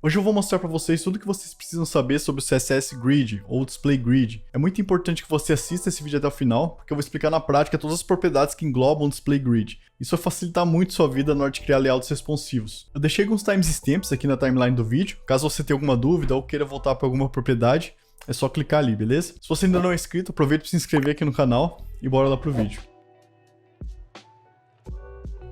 Hoje eu vou mostrar para vocês tudo que vocês precisam saber sobre o CSS Grid ou Display Grid. É muito importante que você assista esse vídeo até o final, porque eu vou explicar na prática todas as propriedades que englobam o Display Grid. Isso vai facilitar muito sua vida na hora de criar layouts responsivos. Eu deixei alguns timestamps aqui na timeline do vídeo, caso você tenha alguma dúvida ou queira voltar para alguma propriedade, é só clicar ali, beleza? Se você ainda não é inscrito, aproveita para se inscrever aqui no canal e bora lá pro vídeo.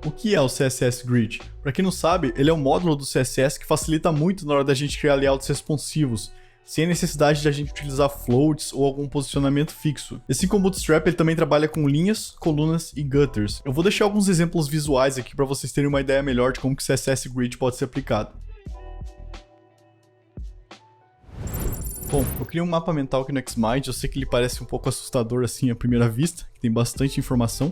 O que é o CSS Grid? Para quem não sabe, ele é um módulo do CSS que facilita muito na hora da gente criar layouts responsivos, sem a necessidade de a gente utilizar floats ou algum posicionamento fixo. Assim como o Bootstrap, ele também trabalha com linhas, colunas e gutters. Eu vou deixar alguns exemplos visuais aqui para vocês terem uma ideia melhor de como que o CSS Grid pode ser aplicado. Bom, eu criei um mapa mental aqui no Xmind, eu sei que ele parece um pouco assustador assim à primeira vista, que tem bastante informação,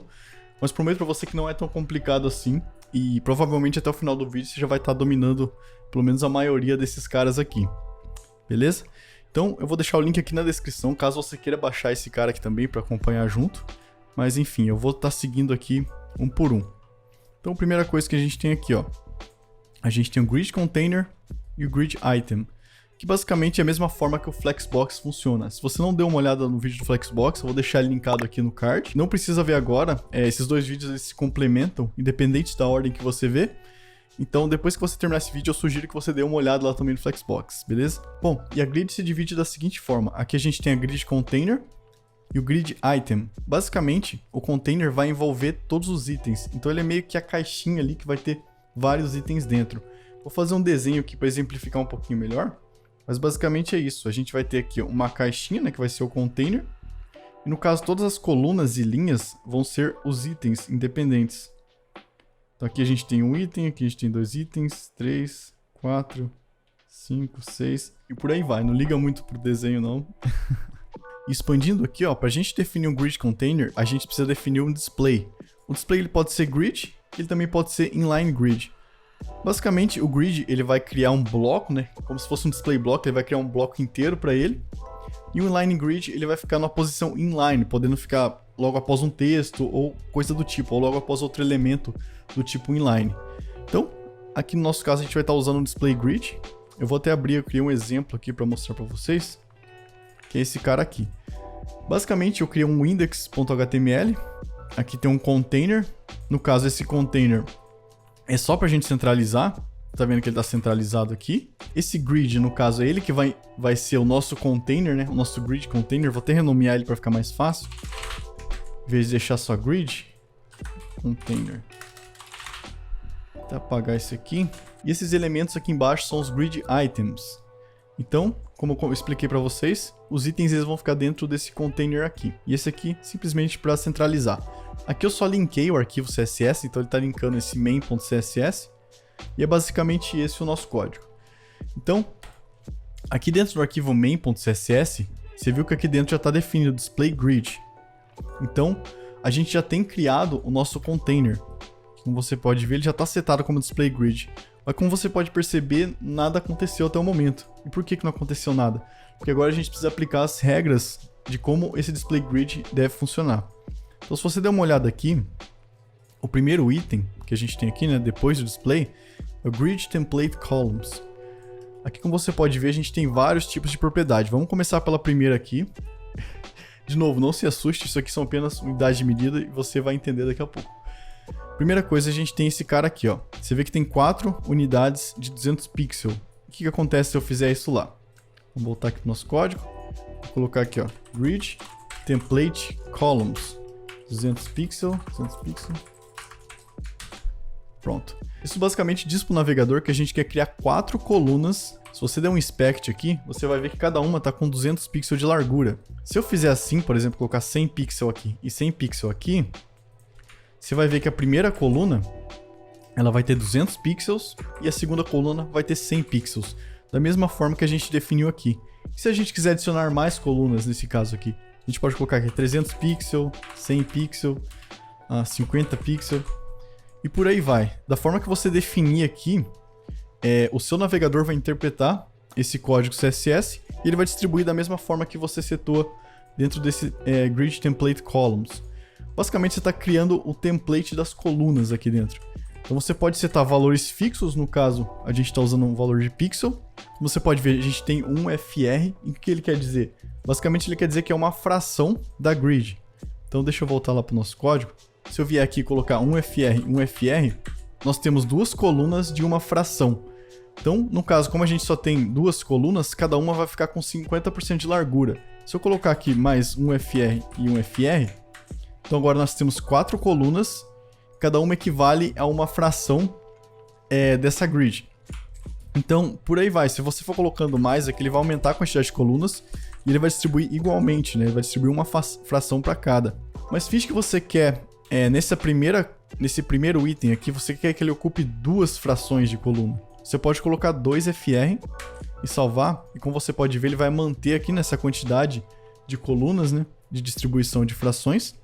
mas prometo pra você que não é tão complicado assim, e provavelmente até o final do vídeo você já vai estar dominando pelo menos a maioria desses caras aqui, beleza? Então eu vou deixar o link aqui na descrição, caso você queira baixar esse cara aqui também para acompanhar junto, mas enfim, eu vou estar seguindo aqui um por um. Então a primeira coisa que a gente tem aqui, ó, a gente tem o Grid Container e o Grid Item, que basicamente é a mesma forma que o Flexbox funciona. Se você não deu uma olhada no vídeo do Flexbox, eu vou deixar ele linkado aqui no card. Não precisa ver agora, esses dois vídeos eles se complementam, independente da ordem que você vê. Então depois que você terminar esse vídeo, eu sugiro que você dê uma olhada lá também no Flexbox, beleza? Bom, e a grid se divide da seguinte forma. Aqui a gente tem a Grid Container e o Grid Item. Basicamente, o container vai envolver todos os itens. Então ele é meio que a caixinha ali que vai ter vários itens dentro. Vou fazer um desenho aqui para exemplificar um pouquinho melhor. Mas basicamente é isso, a gente vai ter aqui uma caixinha, né, que vai ser o container. E no caso, todas as colunas e linhas vão ser os itens independentes. Então aqui a gente tem um item, aqui a gente tem dois itens, 3, 4, 5, 6 e por aí vai. Não liga muito pro desenho não. Expandindo aqui, ó, pra gente definir um grid container, a gente precisa definir um display. O display ele pode ser grid, ele também pode ser inline grid. Basicamente, o grid ele vai criar um bloco, né? Como se fosse um display block, ele vai criar um bloco inteiro para ele. E o inline grid ele vai ficar numa posição inline, podendo ficar logo após um texto ou coisa do tipo, ou logo após outro elemento do tipo inline. Então, aqui no nosso caso a gente vai estar usando um display grid. Eu vou até abrir, eu criei um exemplo aqui para mostrar para vocês, que é esse cara aqui. Basicamente, eu criei um index.html. Aqui tem um container. No caso, esse container é só pra gente centralizar, tá vendo que ele tá centralizado aqui. Esse grid, no caso, é ele que vai ser o nosso container, né? O nosso grid container. Vou até renomear ele pra ficar mais fácil. Em vez de deixar só grid, container. Vou até apagar esse aqui. E esses elementos aqui embaixo são os grid items. Então, como eu expliquei pra vocês, os itens eles vão ficar dentro desse container aqui. E esse aqui, simplesmente para centralizar. Aqui eu só linkei o arquivo CSS, então ele está linkando esse main.css. E é basicamente esse o nosso código. Então, aqui dentro do arquivo main.css, você viu que aqui dentro já está definido o display grid. Então, a gente já tem criado o nosso container. Como você pode ver, ele já está setado como display grid. Mas como você pode perceber, nada aconteceu até o momento. E por que não aconteceu nada? Porque agora a gente precisa aplicar as regras de como esse display grid deve funcionar. Então se você der uma olhada aqui, o primeiro item que a gente tem aqui, né, depois do display, é o Grid Template Columns. Aqui como você pode ver, a gente tem vários tipos de propriedade. Vamos começar pela primeira aqui. De novo, não se assuste, isso aqui são apenas unidades de medida e você vai entender daqui a pouco. Primeira coisa, a gente tem esse cara aqui, ó. Você vê que tem 4 unidades de 200 pixels. O que acontece se eu fizer isso lá? Vamos voltar aqui pro nosso código. Vou colocar aqui, ó, Grid Template Columns. 200 pixels. Pronto. Isso basicamente diz para o navegador que a gente quer criar 4 colunas. Se você der um inspect aqui, você vai ver que cada uma está com 200 pixels de largura. Se eu fizer assim, por exemplo, colocar 100 pixels aqui e 100 pixels aqui, você vai ver que a primeira coluna ela vai ter 200 pixels e a segunda coluna vai ter 100 pixels. Da mesma forma que a gente definiu aqui. E se a gente quiser adicionar mais colunas nesse caso aqui? A gente pode colocar aqui 300 pixels, 100 pixels, 50 pixels e por aí vai. Da forma que você definir aqui, o seu navegador vai interpretar esse código CSS e ele vai distribuir da mesma forma que você setou dentro desse Grid Template Columns. Basicamente você está criando o template das colunas aqui dentro. Então você pode setar valores fixos, no caso a gente está usando um valor de pixel, Você pode ver, a gente tem um FR. E o que ele quer dizer? Basicamente ele quer dizer que é uma fração da grid. Então deixa eu voltar lá para o nosso código. Se eu vier aqui e colocar um FR e um FR, nós temos duas colunas de uma fração. Então, no caso, como a gente só tem duas colunas, cada uma vai ficar com 50% de largura. Se eu colocar aqui mais um FR e um FR, então agora nós temos 4 colunas, cada uma equivale a uma fração dessa grid. Então, por aí vai. Se você for colocando mais aqui, ele vai aumentar a quantidade de colunas e ele vai distribuir igualmente, né? Ele vai distribuir uma fração para cada. Mas finge que você quer, nesse primeiro item aqui, você quer que ele ocupe 2 frações de coluna. Você pode colocar 2 FR e salvar, e como você pode ver, ele vai manter aqui nessa quantidade de colunas, né? De distribuição de frações.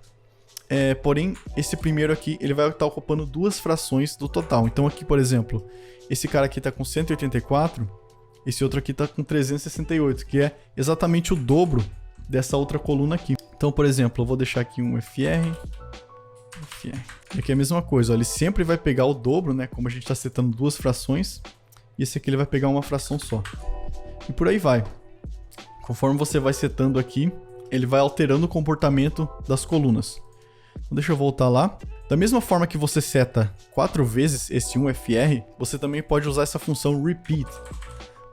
Porém, esse primeiro aqui, ele vai estar ocupando 2 frações do total. Então aqui, por exemplo, esse cara aqui está com 184, esse outro aqui está com 368, que é exatamente o dobro dessa outra coluna aqui. Então, por exemplo, eu vou deixar aqui um FR. E aqui é a mesma coisa, ó, ele sempre vai pegar o dobro, né? Como a gente está setando 2 frações, e esse aqui ele vai pegar uma fração só. E por aí vai. Conforme você vai setando aqui, ele vai alterando o comportamento das colunas. Então, deixa eu voltar lá. Da mesma forma que você seta 4 vezes esse 1FR, você também pode usar essa função repeat.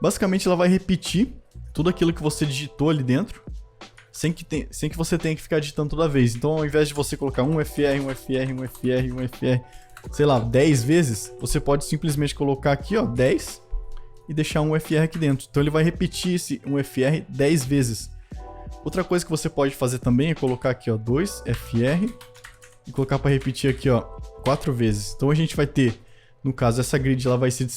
Basicamente ela vai repetir tudo aquilo que você digitou ali dentro, sem que você tenha que ficar digitando toda vez. Então, ao invés de você colocar 1FR, 1FR, 1FR, 1FR, sei lá, 10 vezes, você pode simplesmente colocar aqui, ó, 10 e deixar um FR aqui dentro. Então ele vai repetir esse 1FR 10 vezes. Outra coisa que você pode fazer também é colocar aqui, ó, 2FR e colocar para repetir aqui, ó, 4 vezes. Então a gente vai ter, no caso, essa grid ela vai ser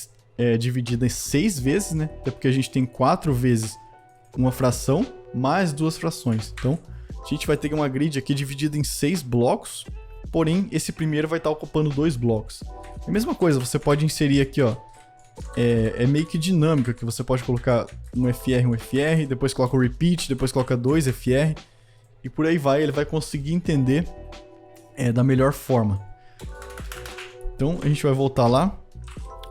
dividida em 6 vezes, né? Até porque a gente tem 4 vezes uma fração mais 2 frações. Então a gente vai ter uma grid aqui dividida em 6 blocos, porém esse primeiro vai estar ocupando 2 blocos. A mesma coisa, você pode inserir aqui, ó, é meio que dinâmica, que você pode colocar um FR, depois coloca o repeat, depois coloca 2 FR, e por aí vai, ele vai conseguir entender da melhor forma. Então a gente vai voltar lá.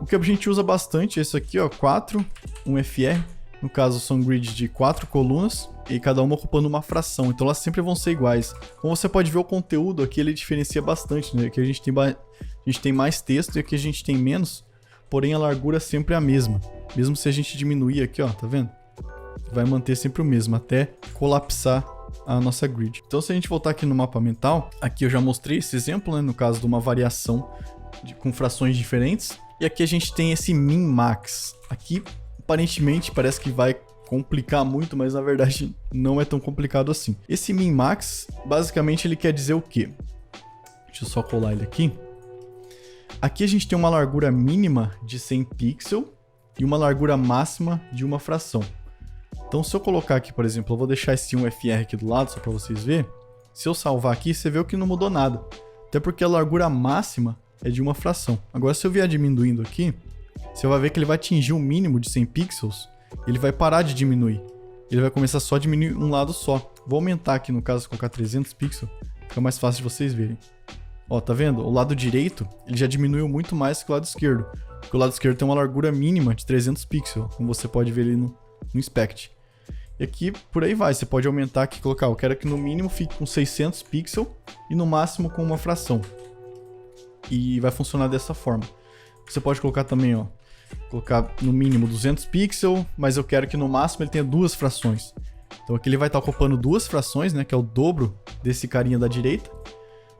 O que a gente usa bastante é isso aqui, ó, 4, um FR. No caso são grids de 4 colunas e cada uma ocupando uma fração, então elas sempre vão ser iguais. Como você pode ver, o conteúdo aqui ele diferencia bastante, né? Aqui a gente tem mais texto e aqui a gente tem menos, porém a largura sempre é a mesma. Mesmo se a gente diminuir aqui, ó, tá vendo? Vai manter sempre o mesmo, até colapsar a nossa grid. Então se a gente voltar aqui no mapa mental, aqui eu já mostrei esse exemplo, né? No caso de uma variação com frações diferentes. E aqui a gente tem esse min-max. Aqui aparentemente parece que vai complicar muito, mas na verdade não é tão complicado assim. Esse min-max, basicamente ele quer dizer o quê? Deixa eu só colar ele aqui. Aqui a gente tem uma largura mínima de 100 pixels e uma largura máxima de uma fração. Então se eu colocar aqui, por exemplo, eu vou deixar esse 1FR aqui do lado só para vocês verem. Se eu salvar aqui, você vê que não mudou nada. Até porque a largura máxima é de uma fração. Agora se eu vier diminuindo aqui, você vai ver que ele vai atingir um mínimo de 100 pixels, ele vai parar de diminuir. Ele vai começar só a diminuir um lado só. Vou aumentar aqui, no caso, colocar 300 pixels, fica mais fácil de vocês verem. Ó, tá vendo? O lado direito, ele já diminuiu muito mais que o lado esquerdo. Porque o lado esquerdo tem uma largura mínima de 300 pixels, como você pode ver ali no Inspect. E aqui, por aí vai, você pode aumentar aqui e colocar, eu quero que no mínimo fique com 600 pixels e no máximo com uma fração. E vai funcionar dessa forma. Você pode colocar também, ó, colocar no mínimo 200 pixels, mas eu quero que no máximo ele tenha 2 frações. Então aqui ele vai estar ocupando 2 frações, né, que é o dobro desse carinha da direita.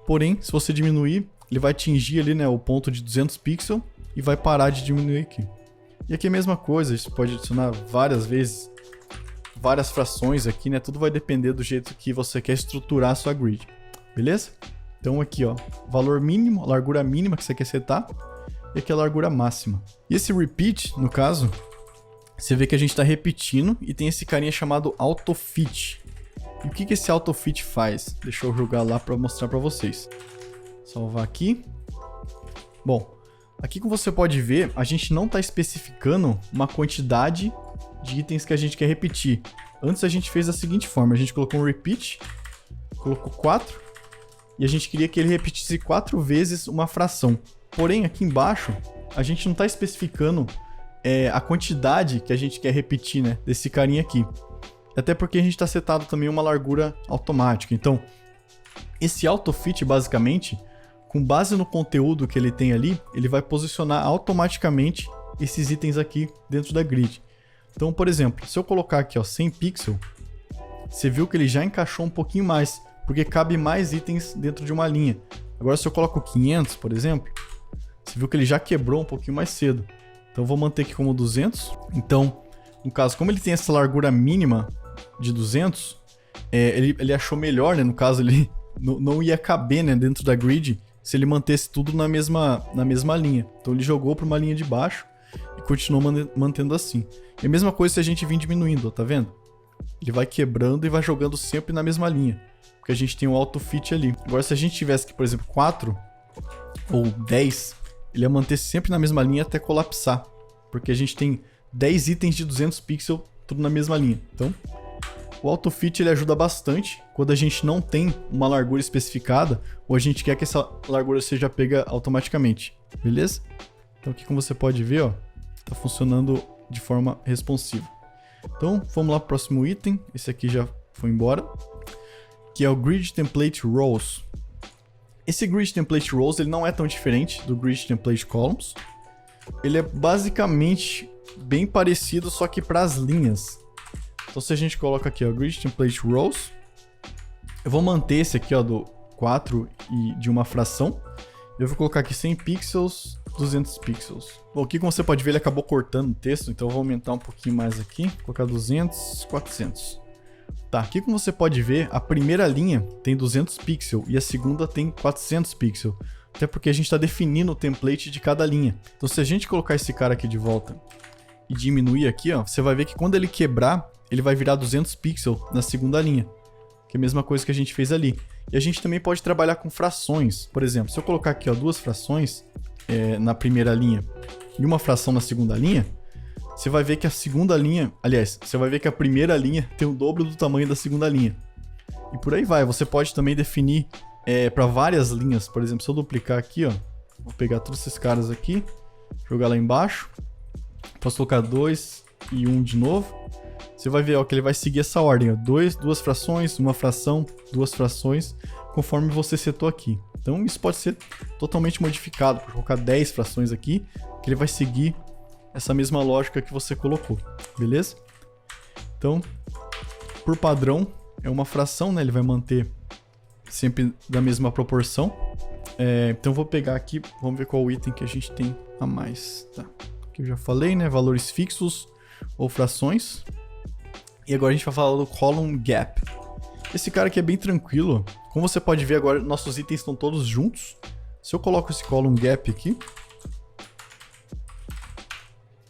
Porém, se você diminuir, ele vai atingir ali, né, o ponto de 200 pixels e vai parar de diminuir aqui. E aqui é a mesma coisa, você pode adicionar várias vezes, várias frações aqui, né, tudo vai depender do jeito que você quer estruturar a sua grid, beleza? Então aqui, ó, valor mínimo, largura mínima que você quer setar, e aqui a largura máxima. E esse repeat, no caso, você vê que a gente está repetindo e tem esse carinha chamado AutoFit. E o que esse AutoFit faz? Deixa eu jogar lá para mostrar para vocês. Salvar aqui. Bom, aqui como você pode ver, a gente não está especificando uma quantidade de itens que a gente quer repetir. Antes a gente fez da seguinte forma, a gente colocou um repeat, colocou 4, e a gente queria que ele repetisse 4 vezes uma fração. Porém, aqui embaixo, a gente não está especificando a quantidade que a gente quer repetir, né, desse carinha aqui. Até porque a gente está setado também uma largura automática. Então, esse AutoFit, basicamente, com base no conteúdo que ele tem ali, ele vai posicionar automaticamente esses itens aqui dentro da grid. Então, por exemplo, se eu colocar aqui, ó, 100 pixels, você viu que ele já encaixou um pouquinho mais, porque cabe mais itens dentro de uma linha. Agora, se eu coloco 500, por exemplo, você viu que ele já quebrou um pouquinho mais cedo. Então, eu vou manter aqui como 200. Então, no caso, como ele tem essa largura mínima de 200, ele achou melhor, né? No caso, ele não ia caber, né, dentro da grid se ele mantesse tudo na mesma linha. Então, ele jogou para uma linha de baixo e continuou mantendo assim. E a mesma coisa se a gente vir diminuindo, ó, tá vendo? Ele vai quebrando e vai jogando sempre na mesma linha, porque a gente tem um AutoFit ali. Agora, se a gente tivesse aqui, por exemplo, 4 ou 10, ele ia manter sempre na mesma linha até colapsar, porque a gente tem 10 itens de 200 pixels, tudo na mesma linha. Então, o AutoFit ele ajuda bastante quando a gente não tem uma largura especificada ou a gente quer que essa largura seja pega automaticamente, beleza? Então aqui, como você pode ver, ó, tá funcionando de forma responsiva. Então, vamos lá pro próximo item. Esse aqui já foi embora, que é o Grid Template Rows. Esse Grid Template Rows ele não é tão diferente do Grid Template Columns. Ele é basicamente bem parecido, só que para as linhas. Então, se a gente coloca aqui, ó, Grid Template Rows, eu vou manter esse aqui, ó, do 4 e de uma fração. Eu vou colocar aqui 100 pixels, 200 pixels. Bom, aqui como você pode ver, ele acabou cortando o texto, então eu vou aumentar um pouquinho mais aqui, vou colocar 200, 400. Tá, aqui como você pode ver, a primeira linha tem 200 pixels e a segunda tem 400 pixels. Até porque a gente está definindo o template de cada linha. Então, se a gente colocar esse cara aqui de volta e diminuir aqui, ó, você vai ver que quando ele quebrar, ele vai virar 200 pixels na segunda linha, que é a mesma coisa que a gente fez ali. E a gente também pode trabalhar com frações. Por exemplo, se eu colocar aqui, ó, 2 frações na primeira linha e uma fração na segunda linha, você vai ver que a segunda linha, aliás, você vai ver que a primeira linha tem o dobro do tamanho da segunda linha. E por aí vai. Você pode também definir para várias linhas. Por exemplo, se eu duplicar aqui, ó, vou pegar todos esses caras aqui, jogar lá embaixo, posso colocar 2 e 1 de novo. Você vai ver, ó, que ele vai seguir essa ordem, ó, 2 frações, uma fração, 2 frações, conforme você setou aqui. Então isso pode ser totalmente modificado, por colocar 10 frações aqui, que ele vai seguir essa mesma lógica que você colocou, beleza? Então, por padrão, é uma fração, né? Ele vai manter sempre da mesma proporção. Então eu vou pegar aqui, vamos ver qual item que a gente tem a mais. Tá. Aqui eu já falei, né? Valores fixos ou frações. E agora a gente vai falar do Column Gap. Esse cara aqui é bem tranquilo. Como você pode ver agora, nossos itens estão todos juntos. Se eu coloco esse Column Gap aqui,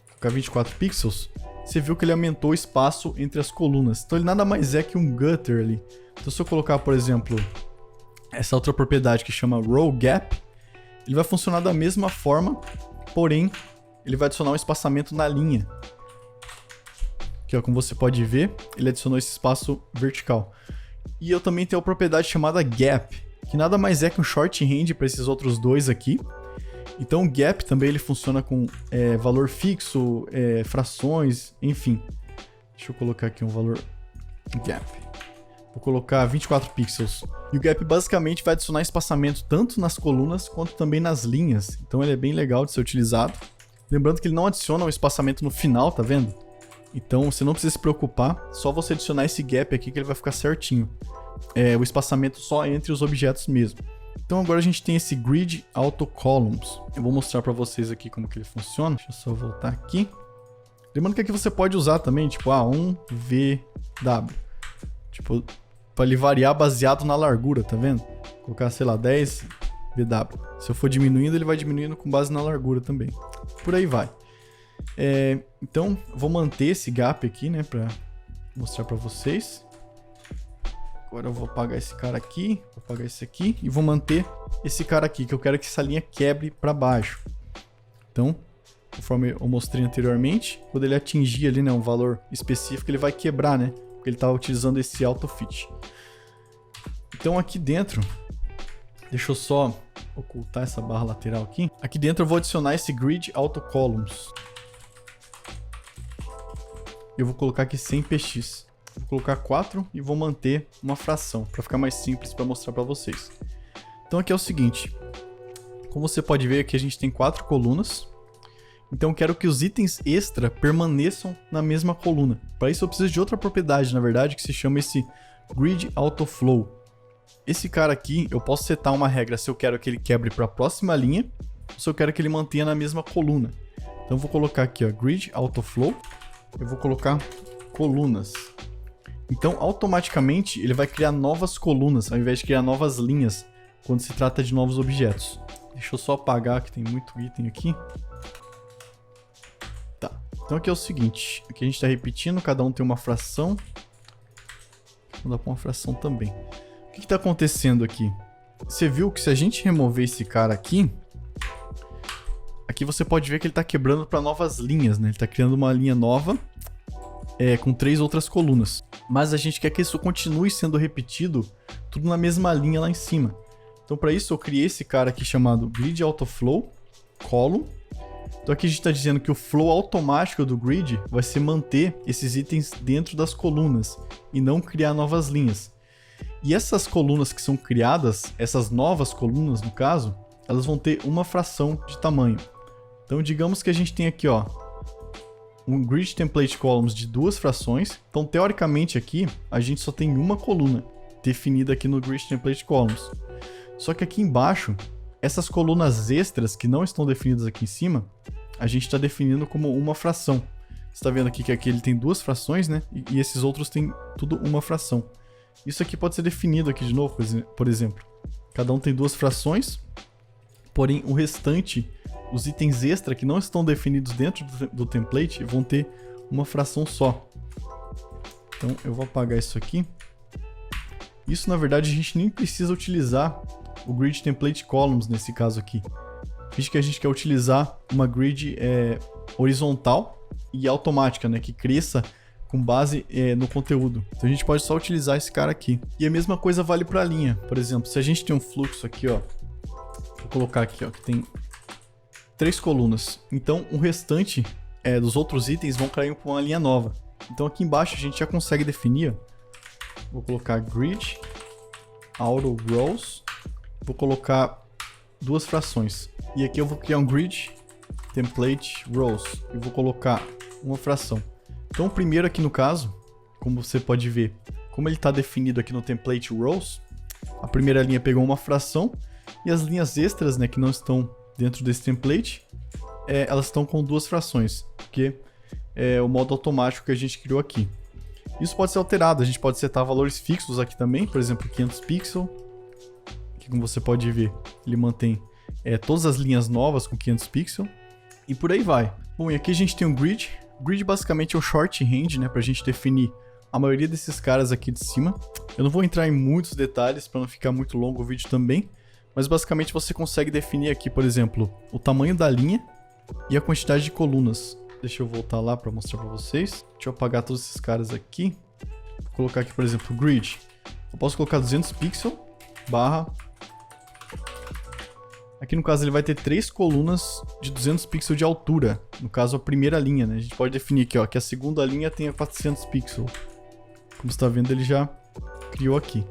colocar 24 pixels, você viu que ele aumentou o espaço entre as colunas. Então ele nada mais é que um gutter ali. Então se eu colocar, por exemplo, essa outra propriedade que chama Row Gap, ele vai funcionar da mesma forma, porém ele vai adicionar um espaçamento na linha. Aqui, ó, como você pode ver, ele adicionou esse espaço vertical. E eu também tenho a propriedade chamada Gap, que nada mais é que um shorthand para esses outros dois aqui. Então o Gap também ele funciona com valor fixo, frações, enfim. Deixa eu colocar aqui um valor Gap. Vou colocar 24 pixels. E o Gap basicamente vai adicionar espaçamento tanto nas colunas quanto também nas linhas. Então ele é bem legal de ser utilizado. Lembrando que ele não adiciona um espaçamento no final, tá vendo? Então você não precisa se preocupar, só você adicionar esse gap aqui que ele vai ficar certinho. O espaçamento só entre os objetos mesmo. Então agora a gente tem esse Grid Auto Columns. Eu vou mostrar para vocês aqui como que ele funciona. Deixa eu só voltar aqui. Lembrando que aqui você pode usar também, tipo, 1VW. Tipo, para ele variar baseado na largura, tá vendo? Colocar, sei lá, 10VW. Se eu for diminuindo, ele vai diminuindo com base na largura também. Por aí vai. Então, vou manter esse gap aqui, né, para mostrar para vocês. Agora eu vou apagar esse cara aqui, vou apagar esse aqui e vou manter esse cara aqui, que eu quero que essa linha quebre para baixo. Então, conforme eu mostrei anteriormente, quando ele atingir ali, né, um valor específico, ele vai quebrar, né, porque ele está utilizando esse AutoFit. Então aqui dentro, deixa eu só ocultar essa barra lateral aqui. Aqui dentro eu vou adicionar esse Grid Auto Columns. Eu vou colocar aqui 100px. Vou colocar 4 e vou manter uma fração, para ficar mais simples para mostrar para vocês. Então aqui é o seguinte, como você pode ver aqui a gente tem 4 colunas. Então eu quero que os itens extra permaneçam na mesma coluna. Para isso eu preciso de outra propriedade, na verdade, que se chama esse Grid Autoflow. Esse cara aqui, eu posso setar uma regra se eu quero que ele quebre para a próxima linha, ou se eu quero que ele mantenha na mesma coluna. Então eu vou colocar aqui, ó, Grid Autoflow. Eu vou colocar colunas. Então automaticamente ele vai criar novas colunas, ao invés de criar novas linhas, quando se trata de novos objetos. Deixa eu só apagar, que tem muito item aqui. Tá, então aqui é o seguinte, aqui a gente está repetindo, cada um tem uma fração. Vou dar para uma fração também. O que está acontecendo aqui? Você viu que se a gente remover esse cara aqui, aqui você pode ver que ele está quebrando para novas linhas, né? Ele está criando uma linha nova com 3 outras colunas. Mas a gente quer que isso continue sendo repetido, tudo na mesma linha lá em cima. Então para isso eu criei esse cara aqui chamado Grid Autoflow Column. Então aqui a gente está dizendo que o flow automático do grid vai ser manter esses itens dentro das colunas e não criar novas linhas. E essas colunas que são criadas, essas novas colunas no caso, elas vão ter uma fração de tamanho. Então digamos que a gente tem aqui, ó, um Grid Template Columns de 2 frações. Então teoricamente aqui a gente só tem uma coluna definida aqui no Grid Template Columns. Só que aqui embaixo, essas colunas extras que não estão definidas aqui em cima, a gente está definindo como uma fração. Você está vendo aqui que aqui ele tem 2 frações, né? E esses outros têm tudo uma fração. Isso aqui pode ser definido aqui de novo, por exemplo. Cada um tem 2 frações, porém o restante, os itens extra que não estão definidos dentro do template, vão ter uma fração só. Então eu vou apagar isso aqui. Isso na verdade a gente nem precisa utilizar o Grid Template Columns nesse caso aqui. Visto que a gente quer utilizar uma grid horizontal e automática, né, que cresça com base no conteúdo. Então a gente pode só utilizar esse cara aqui. E a mesma coisa vale para a linha. Por exemplo, se a gente tem um fluxo aqui, ó, vou colocar aqui, ó, que tem 3 colunas. Então o restante dos outros itens vão cair para uma linha nova. Então aqui embaixo a gente já consegue definir, ó, vou colocar Grid Auto Rows, vou colocar 2 frações. E aqui eu vou criar um Grid Template Rows e vou colocar uma fração. Então o primeiro aqui no caso, como você pode ver, como ele está definido aqui no Template Rows, a primeira linha pegou uma fração e as linhas extras, né, que não estão dentro desse template, elas estão com 2 frações, porque é o modo automático que a gente criou aqui. Isso pode ser alterado, a gente pode setar valores fixos aqui também, por exemplo 500 pixels, que como você pode ver, ele mantém todas as linhas novas com 500 pixels, e por aí vai. Bom, e aqui a gente tem um grid. O grid basicamente é um shorthand, né, para a gente definir a maioria desses caras aqui de cima. Eu não vou entrar em muitos detalhes para não ficar muito longo o vídeo também, mas basicamente você consegue definir aqui, por exemplo, o tamanho da linha e a quantidade de colunas. Deixa eu voltar lá para mostrar para vocês. Deixa eu apagar todos esses caras aqui. Vou colocar aqui, por exemplo, grid. Eu posso colocar 200 pixels barra... Aqui no caso ele vai ter 3 colunas de 200 pixels de altura. No caso a primeira linha, né? A gente pode definir aqui, ó, que a segunda linha tenha 400 pixels. Como você está vendo, ele já criou aqui.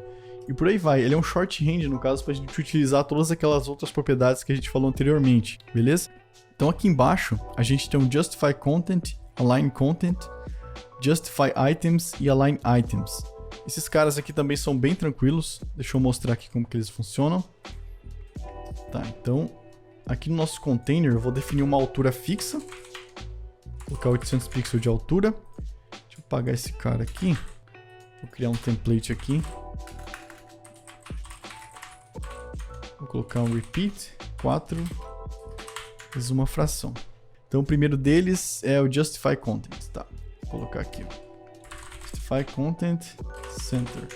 E por aí vai. Ele é um shorthand, no caso, para a gente utilizar todas aquelas outras propriedades que a gente falou anteriormente, beleza? Então aqui embaixo a gente tem um Justify Content, Align Content, Justify Items e Align Items. Esses caras aqui também são bem tranquilos. Deixa eu mostrar aqui como que eles funcionam. Tá, então aqui no nosso container eu vou definir uma altura fixa. Vou colocar 800 pixels de altura. Deixa eu apagar esse cara aqui. Vou criar um template aqui. Vou colocar um repeat 4 vezes uma fração. Então o primeiro deles é o Justify Content, tá? Vou colocar aqui, ó. Justify Content Center.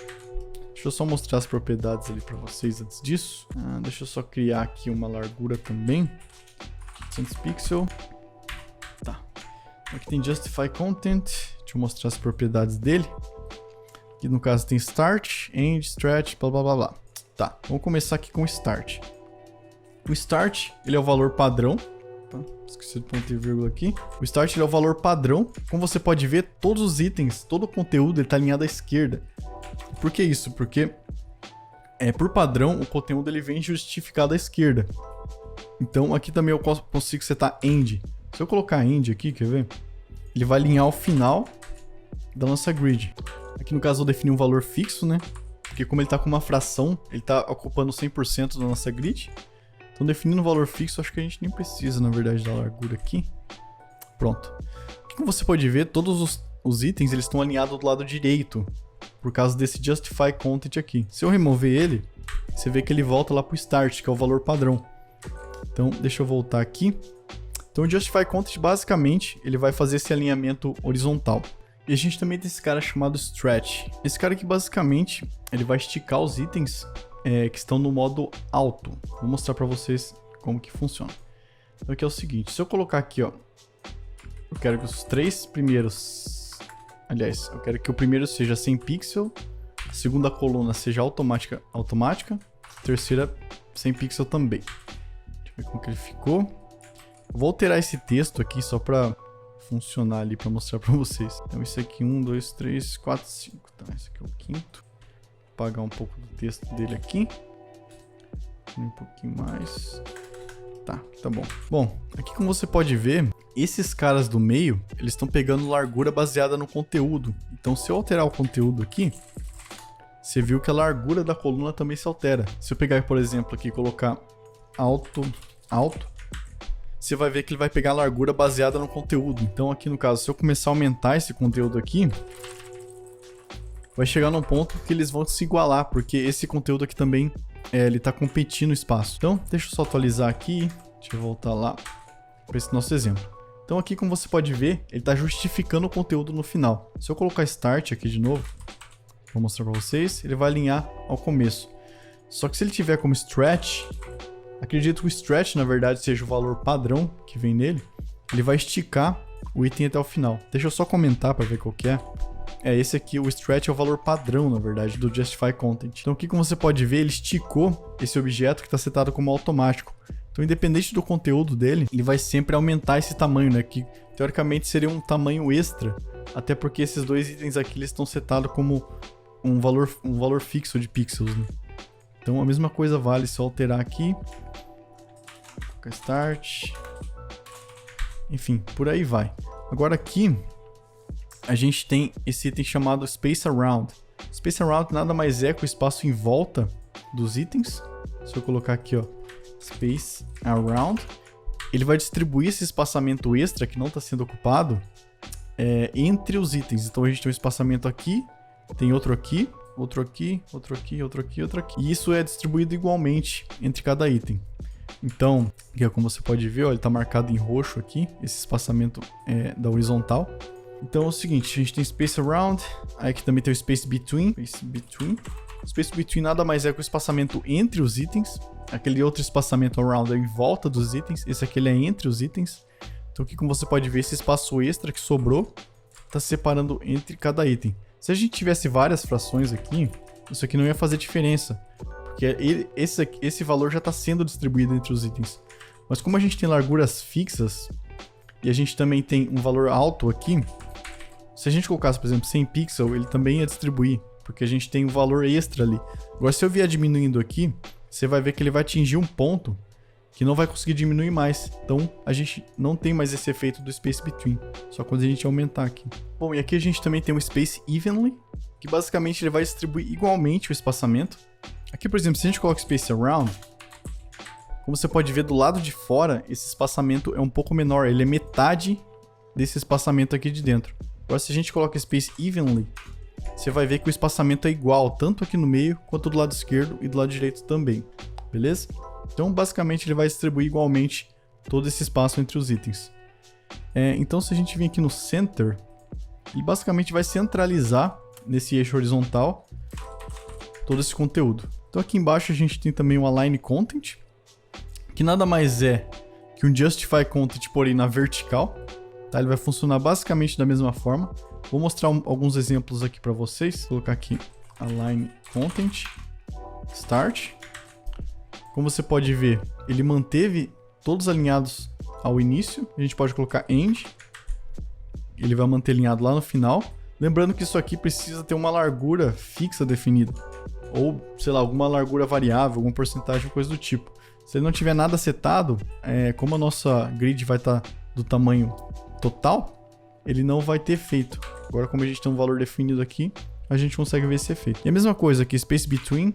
Deixa eu só mostrar as propriedades ali para vocês antes disso. Deixa eu só criar aqui uma largura também. 800 pixels. Tá. Aqui tem Justify Content. Deixa eu mostrar as propriedades dele. Aqui no caso tem Start, End, Stretch, blá blá blá blá. Tá, vamos começar aqui com o Start. O Start, ele é o valor padrão Opa, esqueci do ponto e vírgula aqui. O start ele é o valor padrão. Como você pode ver, todos os itens, todo o conteúdo ele tá alinhado à esquerda. Por que isso? Porque por padrão o conteúdo ele vem justificado à esquerda. Então aqui também eu consigo setar end. Se eu colocar end aqui, quer ver? Ele vai alinhar ao final da nossa grid. Aqui no caso eu defini um valor fixo, né? Porque como ele tá com uma fração, ele tá ocupando 100% da nossa grid. Então definindo um valor fixo, acho que a gente nem precisa, na verdade, da largura aqui. Pronto. Como você pode ver, todos os itens eles estão alinhados do lado direito, por causa desse Justify Content aqui. Se eu remover ele, você vê que ele volta lá pro Start, que é o valor padrão. Então, deixa eu voltar aqui. Então, o Justify Content, basicamente, ele vai fazer esse alinhamento horizontal. E a gente também tem esse cara chamado Stretch. Esse cara aqui, basicamente, ele vai esticar os itens que estão no modo alto. Vou mostrar para vocês como que funciona. Então, aqui é o seguinte, se eu colocar aqui, ó, eu quero que os 3 primeiros... Aliás, eu quero que o primeiro seja 100 pixels, a segunda coluna seja automática, a terceira 100 pixels também. Deixa eu ver como que ele ficou. Vou alterar esse texto aqui só para funcionar ali, para mostrar para vocês. Então esse aqui, 1, 2, 3, 4, 5. Tá, esse aqui é o quinto. Vou apagar um pouco do texto dele aqui. Um pouquinho mais. Tá bom. Bom, aqui como você pode ver, esses caras do meio, eles estão pegando largura baseada no conteúdo. Então se eu alterar o conteúdo aqui, você viu que a largura da coluna também se altera. Se eu pegar, por exemplo, aqui e colocar alto, você vai ver que ele vai pegar a largura baseada no conteúdo. Então aqui no caso, se eu começar a aumentar esse conteúdo aqui, vai chegar num ponto que eles vão se igualar, porque esse conteúdo aqui também, ele tá competindo no espaço. Então, deixa eu só atualizar aqui, deixa eu voltar lá para esse nosso exemplo. Então aqui, como você pode ver, ele tá justificando o conteúdo no final. Se eu colocar Start aqui de novo, vou mostrar para vocês, ele vai alinhar ao começo. Só que se ele tiver como Stretch, acredito que o Stretch, na verdade, seja o valor padrão que vem nele, ele vai esticar o item até o final. Deixa eu só comentar para ver qual que é. Esse aqui, o Stretch é o valor padrão, na verdade, do Justify Content. Então aqui, como você pode ver, ele esticou esse objeto que está setado como automático. Então, independente do conteúdo dele, ele vai sempre aumentar esse tamanho, né? Que, teoricamente, seria um tamanho extra. Até porque esses dois itens aqui, eles estão setados como um valor fixo de pixels, né? Então, a mesma coisa vale se eu alterar aqui. Colocar Start. Enfim, por aí vai. Agora aqui, a gente tem esse item chamado Space Around. Space Around nada mais é que o espaço em volta dos itens. Se eu colocar aqui, ó, Space Around, ele vai distribuir esse espaçamento extra que não está sendo ocupado entre os itens. Então a gente tem um espaçamento aqui, tem outro aqui, outro aqui, outro aqui, outro aqui, outro aqui. E isso é distribuído igualmente entre cada item. Então, aqui, como você pode ver, ó, ele está marcado em roxo aqui, esse espaçamento da horizontal. Então é o seguinte, a gente tem Space Around, aí aqui também tem o Space Between. Space Between nada mais é que o espaçamento entre os itens. Aquele outro espaçamento around é em volta dos itens, esse aqui ele é entre os itens. Então aqui, como você pode ver, esse espaço extra que sobrou está separando entre cada item. Se a gente tivesse várias frações aqui, isso aqui não ia fazer diferença, porque esse valor já está sendo distribuído entre os itens. Mas como a gente tem larguras fixas, e a gente também tem um valor alto aqui, se a gente colocasse, por exemplo, 100 pixels, ele também ia distribuir, porque a gente tem um valor extra ali. Agora, se eu vier diminuindo aqui, você vai ver que ele vai atingir um ponto que não vai conseguir diminuir mais. Então, a gente não tem mais esse efeito do Space Between, só quando a gente aumentar aqui. Bom, e aqui a gente também tem o Space Evenly, que basicamente ele vai distribuir igualmente o espaçamento. Aqui, por exemplo, se a gente coloca Space Around, como você pode ver do lado de fora, esse espaçamento é um pouco menor, ele é metade desse espaçamento aqui de dentro. Agora, se a gente coloca Space Evenly, você vai ver que o espaçamento é igual, tanto aqui no meio, quanto do lado esquerdo e do lado direito também, beleza? Então, basicamente, ele vai distribuir igualmente todo esse espaço entre os itens. Então, se a gente vir aqui no Center, ele basicamente vai centralizar nesse eixo horizontal todo esse conteúdo. Então, aqui embaixo a gente tem também o Align Content, que nada mais é que um Justify Content, porém na vertical. Tá? Ele vai funcionar basicamente da mesma forma. Vou mostrar alguns exemplos aqui para vocês. Vou colocar aqui Align Content, Start. Como você pode ver, ele manteve todos alinhados ao início. A gente pode colocar end. Ele vai manter alinhado lá no final. Lembrando que isso aqui precisa ter uma largura fixa definida. Ou, sei lá, alguma largura variável, alguma porcentagem, coisa do tipo. Se ele não tiver nada setado, como a nossa grid vai estar do tamanho total, ele não vai ter efeito. Agora, como a gente tem um valor definido aqui, a gente consegue ver esse efeito. E a mesma coisa aqui, space between.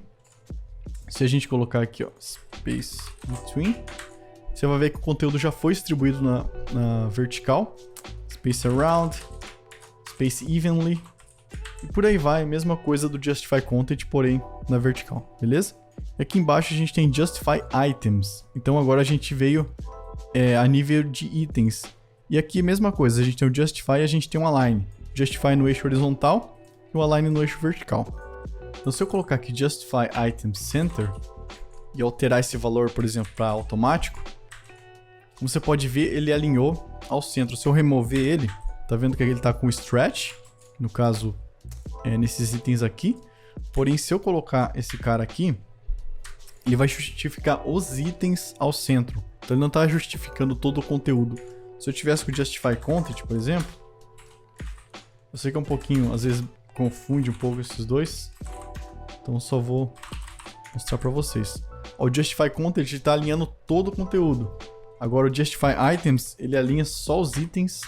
Se a gente colocar aqui, ó, space between, você vai ver que o conteúdo já foi distribuído na vertical. Space around, space evenly. E por aí vai, mesma coisa do justify content, porém na vertical, beleza? E aqui embaixo a gente tem justify items. Então agora a gente veio a nível de itens. E aqui mesma coisa, a gente tem o justify e a gente tem um align. Justify no eixo horizontal e o align no eixo vertical. Então se eu colocar aqui justify item center e alterar esse valor, por exemplo, para automático, como você pode ver, ele alinhou ao centro. Se eu remover ele, tá vendo que ele está com stretch, no caso, nesses itens aqui. Porém, se eu colocar esse cara aqui, ele vai justificar os itens ao centro. Então ele não está justificando todo o conteúdo. Se eu tivesse com o justify content, por exemplo, eu sei que é um pouquinho, às vezes confunde um pouco esses dois. Então eu só vou mostrar para vocês. O justify content está alinhando todo o conteúdo. Agora o justify items, ele alinha só os itens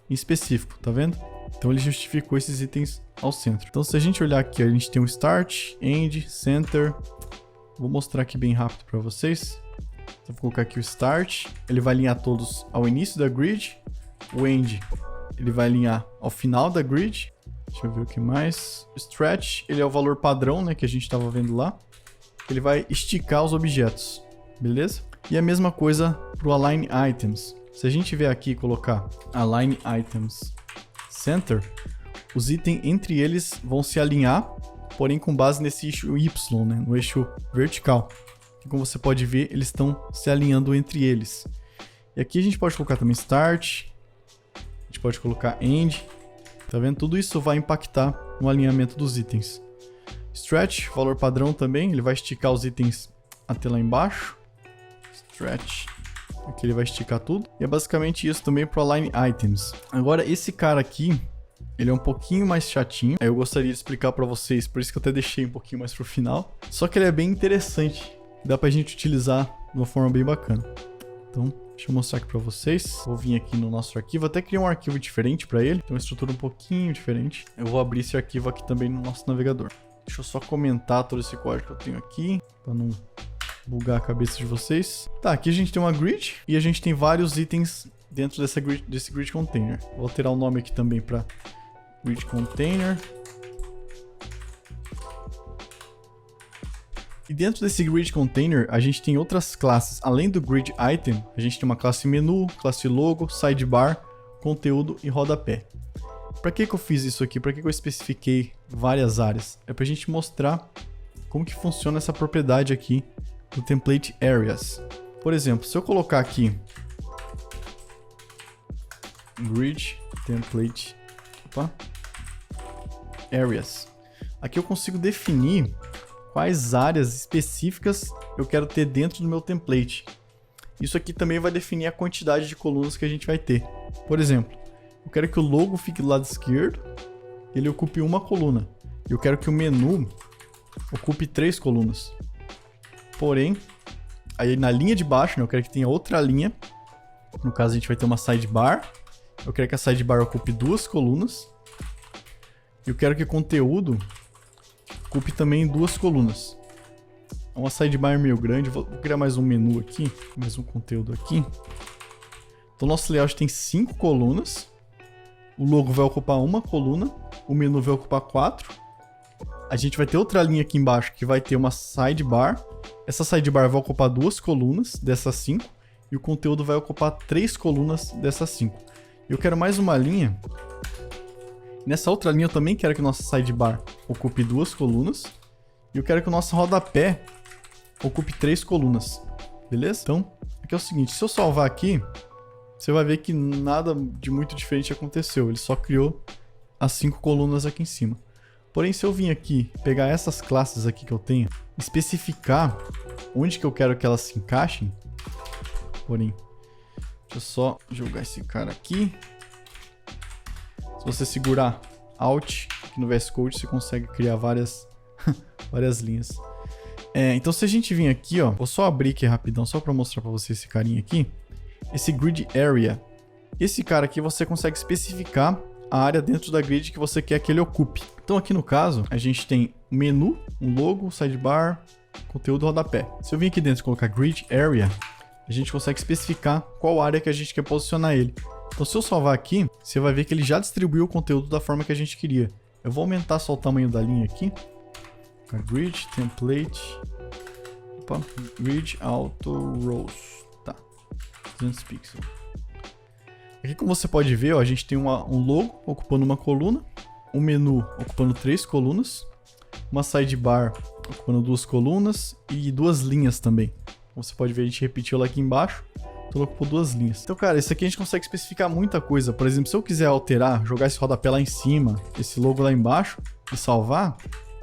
em específico, tá vendo? Então ele justificou esses itens ao centro. Então se a gente olhar aqui, a gente tem o start, end, center. Vou mostrar aqui bem rápido para vocês. Então, vou colocar aqui o start, ele vai alinhar todos ao início da grid. O end, ele vai alinhar ao final da grid. Deixa eu ver o que mais. O stretch, ele é o valor padrão, né, que a gente estava vendo lá. Ele vai esticar os objetos, beleza? E a mesma coisa para o align items. Se a gente vier aqui e colocar align items center, os itens entre eles vão se alinhar, porém com base nesse eixo Y, né, no eixo vertical. E como você pode ver, eles estão se alinhando entre eles. E aqui a gente pode colocar também start, a gente pode colocar end. Tá vendo? Tudo isso vai impactar no alinhamento dos itens. Stretch, valor padrão também, ele vai esticar os itens até lá embaixo. Stretch, aqui ele vai esticar tudo. E é basicamente isso também para o align items. Agora esse cara aqui, ele é um pouquinho mais chatinho. Eu gostaria de explicar para vocês, por isso que eu até deixei um pouquinho mais pro final. Só que ele é bem interessante, dá pra gente utilizar de uma forma bem bacana. Então, deixa eu mostrar aqui para vocês. Vou vir aqui no nosso arquivo, até criar um arquivo diferente para ele. Tem uma estrutura um pouquinho diferente. Eu vou abrir esse arquivo aqui também no nosso navegador. Deixa eu só comentar todo esse código que eu tenho aqui, para não bugar a cabeça de vocês. Tá, aqui a gente tem uma grid e a gente tem vários itens dentro desse grid container. Vou alterar o nome aqui também para grid container. E dentro desse grid container, a gente tem outras classes. Além do grid item, a gente tem uma classe menu, classe logo, sidebar, conteúdo e rodapé. Para que eu fiz isso aqui? Para que eu especifiquei várias áreas? É para a gente mostrar como que funciona essa propriedade aqui do template areas. Por exemplo, se eu colocar aqui grid template areas, aqui eu consigo definir quais áreas específicas eu quero ter dentro do meu template. Isso aqui também vai definir a quantidade de colunas que a gente vai ter. Por exemplo, eu quero que o logo fique do lado esquerdo, ele ocupe uma coluna. Eu quero que o menu ocupe 3 colunas. Porém, aí na linha de baixo, né, eu quero que tenha outra linha. No caso, a gente vai ter uma sidebar. Eu quero que a sidebar ocupe 2 colunas. E eu quero que o conteúdo ocupe também 2 colunas. Uma sidebar meio grande. Vou criar mais um menu aqui, mais um conteúdo aqui. Então, nosso layout tem 5 colunas. O logo vai ocupar uma coluna. O menu vai ocupar 4. A gente vai ter outra linha aqui embaixo que vai ter uma sidebar. Essa sidebar vai ocupar 2 colunas dessas 5. E o conteúdo vai ocupar 3 colunas dessas 5. Eu quero mais uma linha. Nessa outra linha eu também quero que nossa sidebar ocupe 2 colunas. E eu quero que o nosso rodapé ocupe 3 colunas. Beleza? Então, aqui é o seguinte. Se eu salvar aqui, você vai ver que nada de muito diferente aconteceu. Ele só criou as 5 colunas aqui em cima. Porém, se eu vir aqui, pegar essas classes aqui que eu tenho, especificar onde que eu quero que elas se encaixem. Porém, deixa Deixa eu só jogar esse cara aqui. Se você segurar Alt aqui no VS Code, você consegue criar várias linhas. Então se a gente vir aqui, ó, vou só abrir aqui rapidão, só para mostrar para você esse carinha aqui. Esse Grid Area. Esse cara aqui você consegue especificar a área dentro da grid que você quer que ele ocupe. Então aqui no caso, a gente tem um menu, um logo, sidebar, conteúdo, rodapé. Se eu vir aqui dentro e colocar Grid Area, a gente consegue especificar qual área que a gente quer posicionar ele. Então se eu salvar aqui, você vai ver que ele já distribuiu o conteúdo da forma que a gente queria. Eu vou aumentar só o tamanho da linha aqui. Grid, template, Grid Auto Rows. Tá, 200 pixels. Aqui, como você pode ver, ó, a gente tem um logo ocupando uma coluna, um menu ocupando 3 colunas, uma sidebar ocupando 2 colunas e 2 linhas também. Como você pode ver, a gente repetiu lá aqui embaixo, então ocupou 2 linhas. Então, cara, isso aqui a gente consegue especificar muita coisa. Por exemplo, se eu quiser alterar, jogar esse rodapé lá em cima, esse logo lá embaixo e salvar,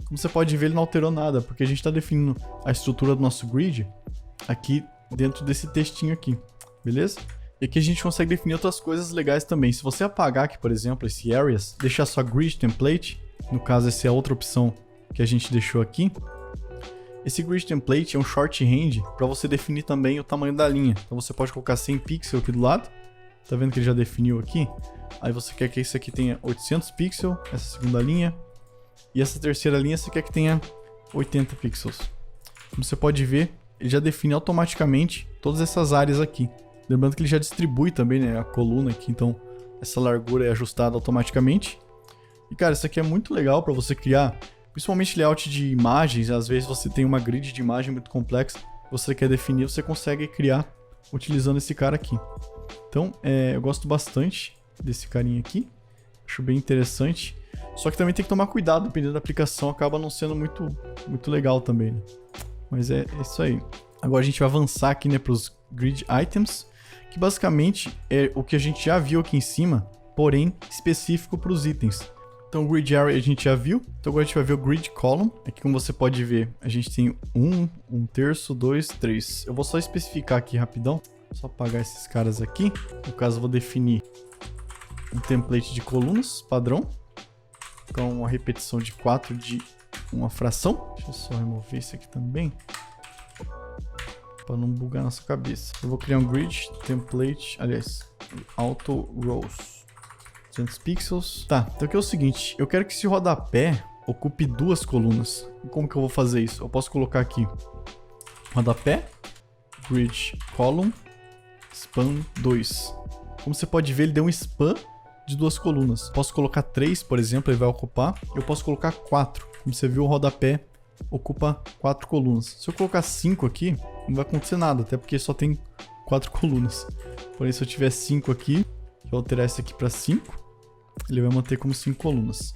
como você pode ver, ele não alterou nada, porque a gente está definindo a estrutura do nosso grid aqui dentro desse textinho aqui, beleza? E aqui a gente consegue definir outras coisas legais também. Se você apagar aqui, por exemplo, esse Areas, deixar só Grid Template, no caso essa é a outra opção que a gente deixou aqui. Esse Grid Template é um shorthand para você definir também o tamanho da linha. Então você pode colocar 100 pixels aqui do lado. Tá vendo que ele já definiu aqui? Aí você quer que esse aqui tenha 800 pixels, essa segunda linha. E essa terceira linha você quer que tenha 80 pixels. Como você pode ver, ele já define automaticamente todas essas áreas aqui. Lembrando que ele já distribui também, né, a coluna aqui, então essa largura é ajustada automaticamente. E cara, isso aqui é muito legal para você criar, principalmente layout de imagens. Às vezes você tem uma grid de imagem muito complexa, você quer definir, você consegue criar utilizando esse cara aqui. Então, eu gosto bastante desse carinha aqui, acho bem interessante. Só que também tem que tomar cuidado, dependendo da aplicação, acaba não sendo muito legal também, né? Mas é isso aí. Agora a gente vai avançar aqui, né, para os Grid Items, que basicamente é o que a gente já viu aqui em cima, porém específico para os itens. Então o Grid Area a gente já viu, então agora a gente vai ver o Grid Column. Aqui, como você pode ver, a gente tem 1 terço, 2, 3. Eu vou só especificar aqui rapidão, só apagar esses caras aqui. No caso, eu vou definir um template de colunas padrão, com uma repetição de 4 de uma fração. Deixa eu só remover isso aqui também, para não bugar nossa cabeça. Eu vou criar um grid template, aliás, auto rows, 200 pixels. Tá, então aqui é o seguinte, eu quero que esse rodapé ocupe 2 colunas. E como que eu vou fazer isso? Eu posso colocar aqui rodapé, grid column, span 2. Como você pode ver, ele deu um span de 2 colunas. Posso colocar 3, por exemplo, ele vai ocupar. Eu posso colocar 4. Como você viu, o rodapé ocupa 4 colunas. Se eu colocar 5 aqui, não vai acontecer nada, até porque só tem 4 colunas. Porém, se eu tiver 5 aqui, eu alterar esse aqui para 5, ele vai manter como 5 colunas.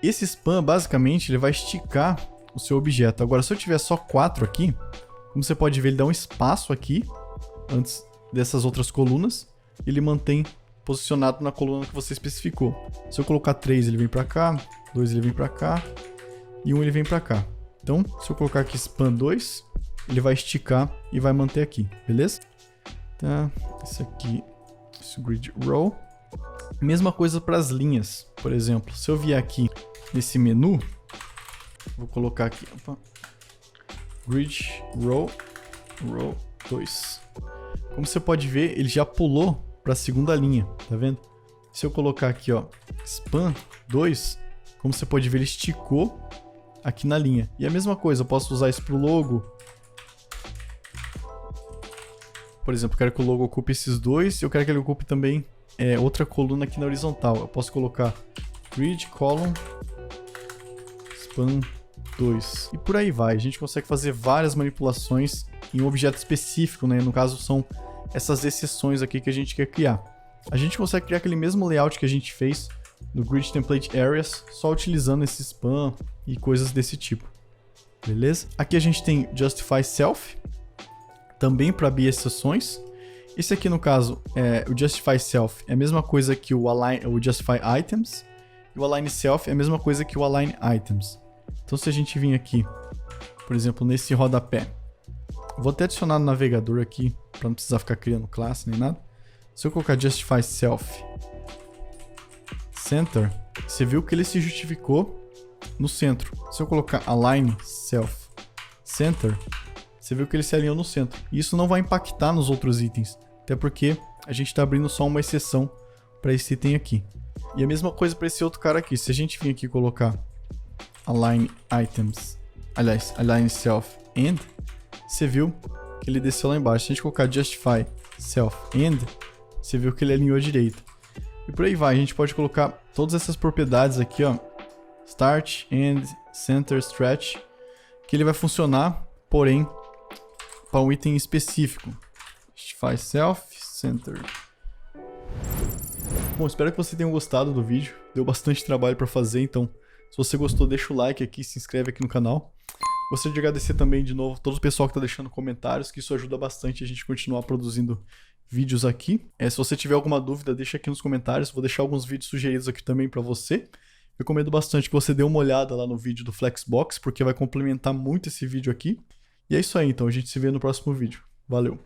Esse span, basicamente, ele vai esticar o seu objeto. Agora, se eu tiver só 4 aqui, como você pode ver, ele dá um espaço aqui, antes dessas outras colunas, e ele mantém posicionado na coluna que você especificou. Se eu colocar 3, ele vem para cá, 2 ele vem para cá, e 1 ele vem para cá. Então, se eu colocar aqui span 2, ele vai esticar e vai manter aqui, beleza? Tá, esse aqui, esse grid row. Mesma coisa para as linhas. Por exemplo, se eu vier aqui nesse menu, vou colocar aqui, grid row 2. Como você pode ver, ele já pulou para a segunda linha, tá vendo? Se eu colocar aqui, ó, span 2, como você pode ver, ele esticou aqui na linha. E a mesma coisa, eu posso usar isso para o logo. Por exemplo, eu quero que o logo ocupe esses 2 e eu quero que ele ocupe também outra coluna aqui na horizontal. Eu posso colocar grid column span 2 e por aí vai. A gente consegue fazer várias manipulações em um objeto específico, né? No caso, são essas exceções aqui que a gente quer criar. A gente consegue criar aquele mesmo layout que a gente fez no Grid Template Areas, só utilizando esse span e coisas desse tipo. Beleza? Aqui a gente tem Justify Self, também para abrir exceções. Esse aqui, no caso, o Justify Self é a mesma coisa que o Justify Items, e o Align Self é a mesma coisa que o Align Items. Então, se a gente vir aqui, por exemplo, nesse rodapé, vou até adicionar no navegador aqui, para não precisar ficar criando classe nem nada. Se eu colocar justify self center, você viu que ele se justificou no centro. Se eu colocar align self center, você viu que ele se alinhou no centro. E isso não vai impactar nos outros itens, até porque a gente está abrindo só uma exceção para esse item aqui. E a mesma coisa para esse outro cara aqui. Se a gente vir aqui colocar align items, aliás, align self end, você viu que ele desceu lá embaixo. Se a gente colocar justify self end, você viu que ele alinhou à direita. E por aí vai, a gente pode colocar todas essas propriedades aqui, ó, start, end, center, stretch, que ele vai funcionar, porém, para um item específico. Justify self, center. Bom, espero que você tenha gostado do vídeo. Deu bastante trabalho para fazer, então se você gostou, deixa o like aqui, se inscreve aqui no canal. Gostaria de agradecer também de novo todo o pessoal que está deixando comentários, que isso ajuda bastante a gente continuar produzindo vídeos aqui. Se você tiver alguma dúvida, deixa aqui nos comentários. Vou deixar alguns vídeos sugeridos aqui também para você. Recomendo bastante que você dê uma olhada lá no vídeo do Flexbox, porque vai complementar muito esse vídeo aqui. E é isso aí, então. A gente se vê no próximo vídeo. Valeu!